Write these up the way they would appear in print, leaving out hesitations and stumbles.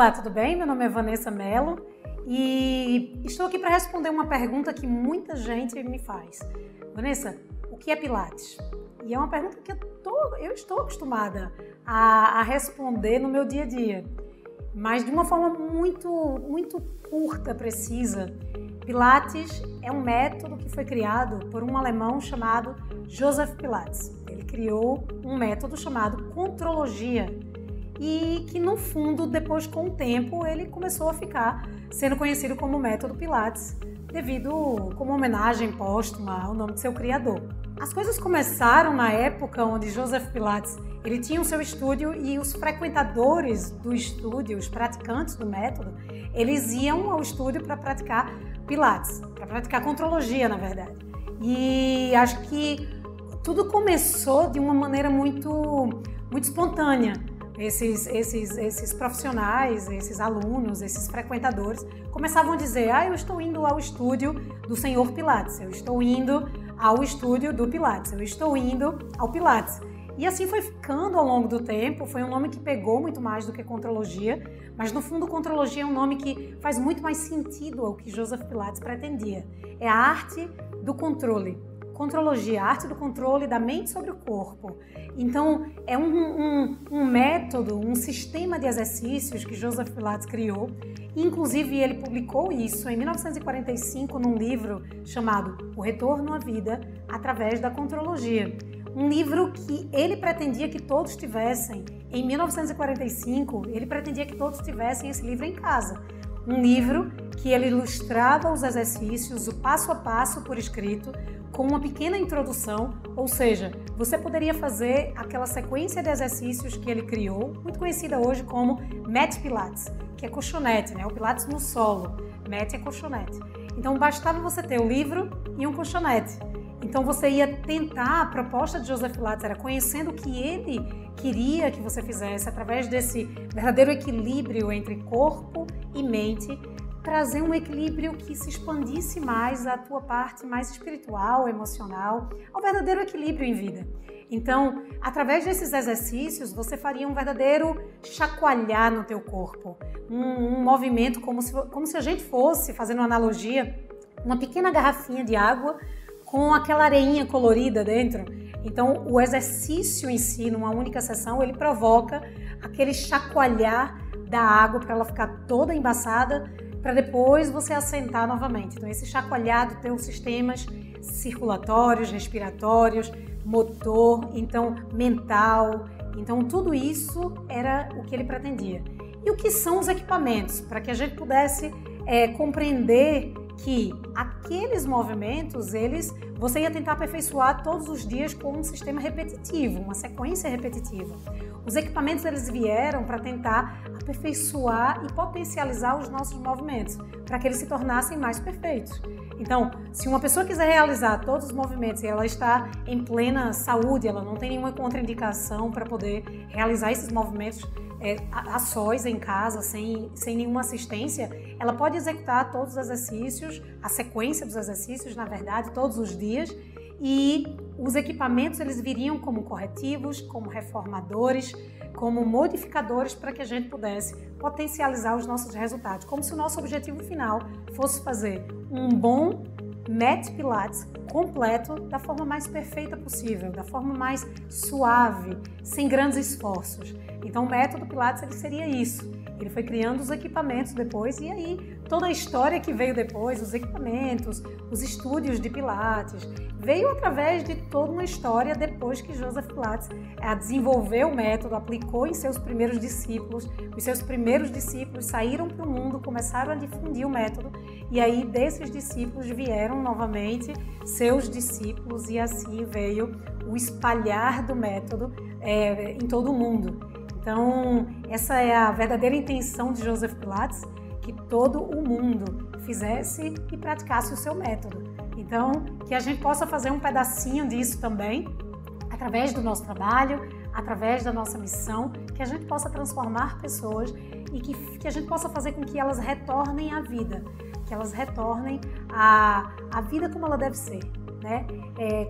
Olá, tudo bem? Meu nome é Vanessa Mello e estou aqui para responder uma pergunta que muita gente me faz. Vanessa, o que é Pilates? E é uma pergunta que eu estou acostumada a responder no meu dia a dia, mas de uma forma muito curta, precisa. Pilates é um método que foi criado por um alemão chamado Joseph Pilates. Ele criou um método chamado contrologia e que, no fundo, depois, com o tempo, ele começou a ficar sendo conhecido como método Pilates, devido como homenagem póstuma ao nome de seu criador. As coisas começaram na época onde Joseph Pilates ele tinha o seu estúdio e os frequentadores do estúdio, os praticantes do método, eles iam ao estúdio para praticar Pilates, para praticar contrologia, na verdade. E acho que tudo começou de uma maneira muito espontânea. Esses profissionais, esses alunos, esses frequentadores começavam a dizer: eu estou indo ao estúdio do Senhor Pilates, eu estou indo ao estúdio do Pilates, eu estou indo ao Pilates. E assim foi ficando ao longo do tempo. Foi um nome que pegou muito mais do que contrologia, mas no fundo contrologia é um nome que faz muito mais sentido ao que Joseph Pilates pretendia. É a arte do controle. Contrologia, a arte do controle da mente sobre o corpo. Então, é um método, um sistema de exercícios que Joseph Pilates criou. Inclusive, ele publicou isso em 1945 num livro chamado O Retorno à Vida através da Contrologia. Um livro que ele pretendia que todos tivessem. Em 1945, ele pretendia que todos tivessem esse livro em casa. Um livro que ele ilustrava os exercícios, o passo a passo por escrito, com uma pequena introdução, ou seja, você poderia fazer aquela sequência de exercícios que ele criou, muito conhecida hoje como Mat Pilates, que é colchonete, né? O Pilates no solo, Mat é colchonete. Então bastava você ter o livro e um colchonete. Então você ia tentar, a proposta de Joseph Pilates era, conhecendo o que ele queria que você fizesse, através desse verdadeiro equilíbrio entre corpo e mente, trazer um equilíbrio que se expandisse mais a tua parte mais espiritual, emocional, ao verdadeiro equilíbrio em vida. Então, através desses exercícios, você faria um verdadeiro chacoalhar no teu corpo, um movimento como se a gente fosse, fazendo uma analogia, uma pequena garrafinha de água com aquela areinha colorida dentro. Então, o exercício em si, numa única sessão, ele provoca aquele chacoalhar da água para ela ficar toda embaçada, para depois você assentar novamente. Então, esse chacoalhar dos teus sistemas circulatórios, respiratórios, motor, então mental. Então, tudo isso era o que ele pretendia. E o que são os equipamentos? Para que a gente pudesse compreender que aqueles movimentos, você ia tentar aperfeiçoar todos os dias com um sistema repetitivo, uma sequência repetitiva. Os equipamentos eles vieram para tentar aperfeiçoar e potencializar os nossos movimentos, para que eles se tornassem mais perfeitos. Então, se uma pessoa quiser realizar todos os movimentos e ela está em plena saúde, ela não tem nenhuma contraindicação para poder realizar esses movimentos a sós em casa, sem nenhuma assistência, ela pode executar todos os exercícios, a sequência dos exercícios, na verdade, todos os dias, e os equipamentos eles viriam como corretivos, como reformadores, como modificadores para que a gente pudesse potencializar os nossos resultados, como se o nosso objetivo final fosse fazer um bom Mat Pilates completo da forma mais perfeita possível, da forma mais suave, sem grandes esforços. Então o método Pilates ele seria isso. Ele foi criando os equipamentos depois e aí toda a história que veio depois, os equipamentos, os estúdios de Pilates, veio através de toda uma história depois que Joseph Pilates desenvolveu o método, aplicou em seus primeiros discípulos. Os seus primeiros discípulos saíram para o mundo, começaram a difundir o método e aí desses discípulos vieram novamente seus discípulos e assim veio o espalhar do método em todo o mundo. Então, essa é a verdadeira intenção de Joseph Pilates, que todo o mundo fizesse e praticasse o seu método. Então, que a gente possa fazer um pedacinho disso também, através do nosso trabalho, através da nossa missão, que a gente possa transformar pessoas e que a gente possa fazer com que elas retornem à vida, que elas retornem à vida como ela deve ser, né?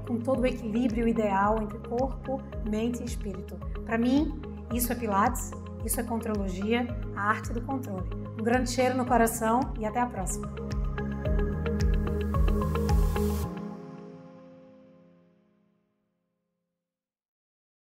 Com todo o equilíbrio ideal entre corpo, mente e espírito. Para mim, isso é Pilates Isso é Contrologia, a arte do controle. Um grande cheiro no coração e até a próxima.